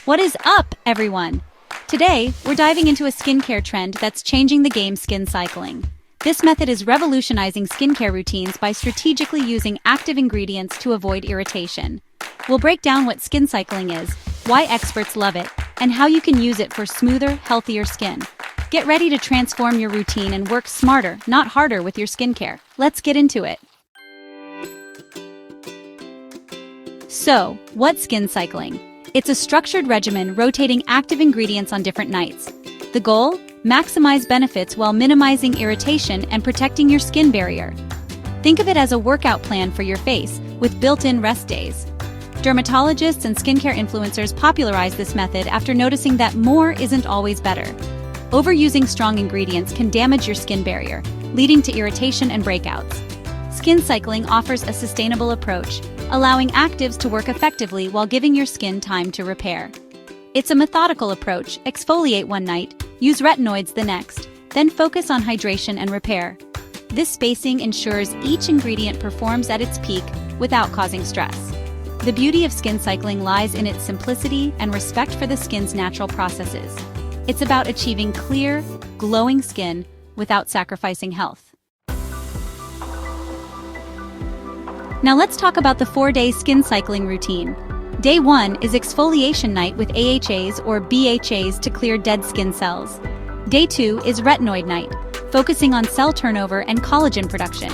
What is up, everyone? Today, we're diving into a skincare trend that's changing the game: skin cycling. This method is revolutionizing skincare routines by strategically using active ingredients to avoid irritation. We'll break down what skin cycling is, why experts love it, and how you can use it for smoother, healthier skin. Get ready to transform your routine and work smarter, not harder with your skincare. Let's get into it. So, what's skin cycling? It's a structured regimen rotating active ingredients on different nights. The goal? Maximize benefits while minimizing irritation and protecting your skin barrier. Think of it as a workout plan for your face, with built-in rest days. Dermatologists and skincare influencers popularize this method after noticing that more isn't always better. Overusing strong ingredients can damage your skin barrier, leading to irritation and breakouts. Skin cycling offers a sustainable approach, allowing actives to work effectively while giving your skin time to repair. It's a methodical approach: exfoliate one night, use retinoids the next, then focus on hydration and repair. This spacing ensures each ingredient performs at its peak without causing stress. The beauty of skin cycling lies in its simplicity and respect for the skin's natural processes. It's about achieving clear, glowing skin without sacrificing health. Now let's talk about the 4-day skin cycling routine. Day 1 is exfoliation night with AHAs or BHAs to clear dead skin cells. Day 2 is retinoid night, focusing on cell turnover and collagen production.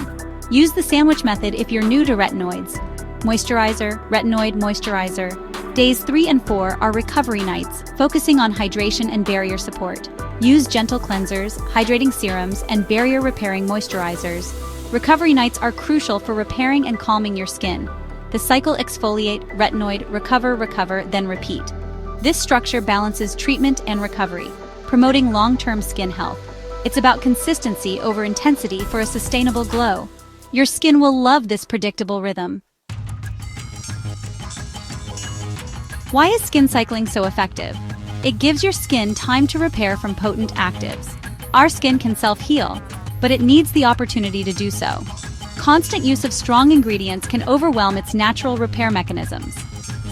Use the sandwich method if you're new to retinoids. Moisturizer, retinoid, moisturizer. Days 3 and 4 are recovery nights, focusing on hydration and barrier support. Use gentle cleansers, hydrating serums, and barrier-repairing moisturizers. Recovery nights are crucial for repairing and calming your skin. The cycle: exfoliate, retinoid, recover, then repeat. This structure balances treatment and recovery, promoting long-term skin health. It's about consistency over intensity for a sustainable glow. Your skin will love this predictable rhythm. Why is skin cycling so effective? It gives your skin time to repair from potent actives. Our skin can self-heal, but it needs the opportunity to do so. Constant use of strong ingredients can overwhelm its natural repair mechanisms.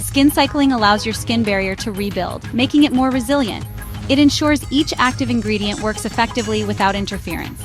Skin cycling allows your skin barrier to rebuild, making it more resilient. It ensures each active ingredient works effectively without interference.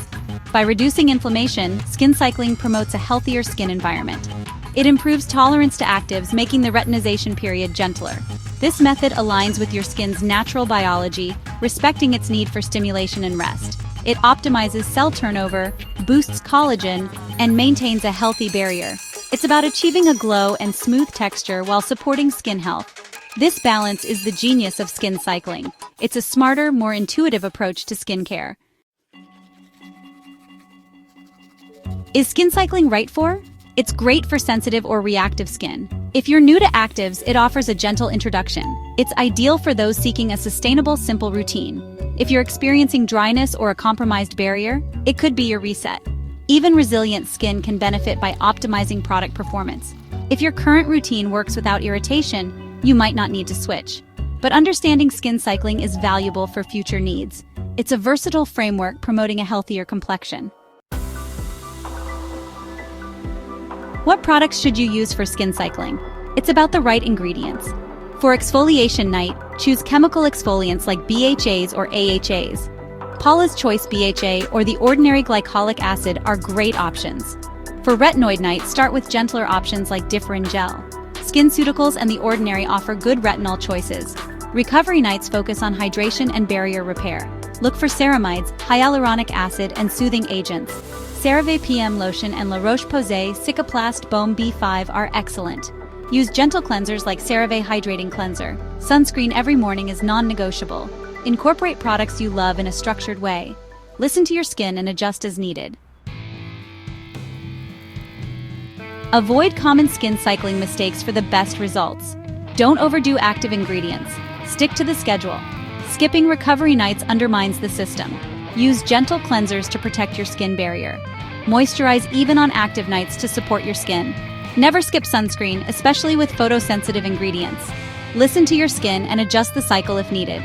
By reducing inflammation, skin cycling promotes a healthier skin environment. It improves tolerance to actives, making the retinization period gentler. This method aligns with your skin's natural biology, respecting its need for stimulation and rest. It optimizes cell turnover, boosts collagen, and maintains a healthy barrier. It's about achieving a glow and smooth texture while supporting skin health. This balance is the genius of skin cycling. It's a smarter, more intuitive approach to skincare. Is skin cycling right for? It's great for sensitive or reactive skin. If you're new to actives, it offers a gentle introduction. It's ideal for those seeking a sustainable, simple routine. If you're experiencing dryness or a compromised barrier, it could be your reset. Even resilient skin can benefit by optimizing product performance. If your current routine works without irritation, you might not need to switch. But understanding skin cycling is valuable for future needs. It's a versatile framework promoting a healthier complexion. What products should you use for skin cycling? It's about the right ingredients. For exfoliation night, choose chemical exfoliants like BHAs or AHAs. Paula's Choice BHA or the ordinary glycolic acid are great options. For retinoid night, start with gentler options like Differin Gel. SkinCeuticals and The Ordinary offer good retinol choices. Recovery nights focus on hydration and barrier repair. Look for ceramides, hyaluronic acid, and soothing agents. CeraVe PM Lotion and La Roche-Posay Cicaplast Baume B5 are excellent. Use gentle cleansers like CeraVe Hydrating Cleanser. Sunscreen every morning is non-negotiable. Incorporate products you love in a structured way. Listen to your skin and adjust as needed. Avoid common skin cycling mistakes for the best results. Don't overdo active ingredients. Stick to the schedule. Skipping recovery nights undermines the system. Use gentle cleansers to protect your skin barrier. Moisturize even on active nights to support your skin. Never skip sunscreen, especially with photosensitive ingredients. Listen to your skin and adjust the cycle if needed.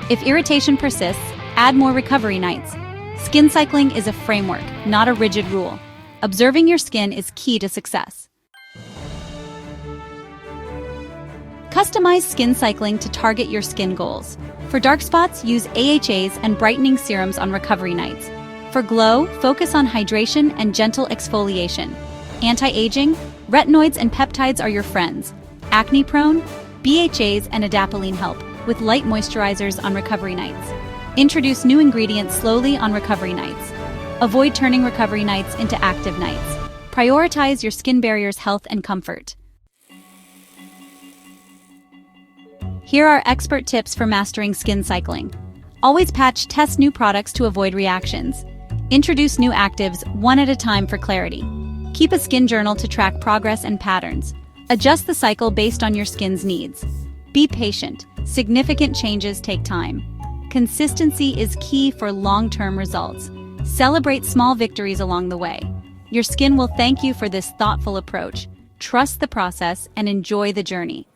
If irritation persists, add more recovery nights. Skin cycling is a framework, not a rigid rule. Observing your skin is key to success. Customize skin cycling to target your skin goals. For dark spots, use AHAs and brightening serums on recovery nights. For glow, focus on hydration and gentle exfoliation. Anti-aging, retinoids and peptides are your friends. Acne-prone, BHAs and adapalene help, with light moisturizers on recovery nights. Introduce new ingredients slowly on recovery nights. Avoid turning recovery nights into active nights. Prioritize your skin barrier's health and comfort. Here are expert tips for mastering skin cycling. Always test new products to avoid reactions. Introduce new actives one at a time for clarity. Keep a skin journal to track progress and patterns. Adjust the cycle based on your skin's needs. Be patient. Significant changes take time. Consistency is key for long-term results. Celebrate small victories along the way. Your skin will thank you for this thoughtful approach. Trust the process and enjoy the journey.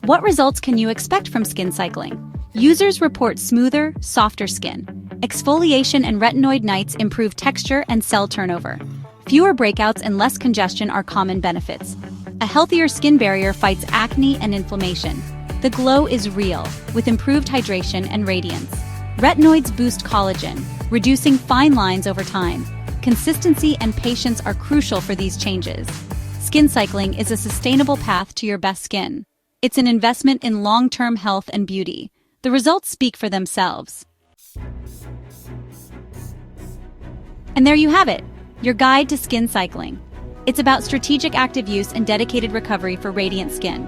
What results can you expect from skin cycling? Users report smoother, softer skin. Exfoliation and retinoid nights improve texture and cell turnover. Fewer breakouts and less congestion are common benefits. A healthier skin barrier fights acne and inflammation. The glow is real, with improved hydration and radiance. Retinoids boost collagen, reducing fine lines over time. Consistency and patience are crucial for these changes. Skin cycling is a sustainable path to your best skin. It's an investment in long-term health and beauty. The results speak for themselves. And there you have it, your guide to skin cycling. It's about strategic active use and dedicated recovery for radiant skin.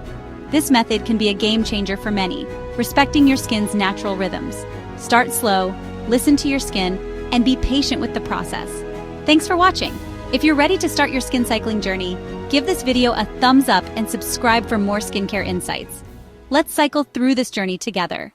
This method can be a game changer for many, respecting your skin's natural rhythms. Start slow, listen to your skin, and be patient with the process. Thanks for watching. If you're ready to start your skin cycling journey, give this video a thumbs up and subscribe for more skincare insights. Let's cycle through this journey together.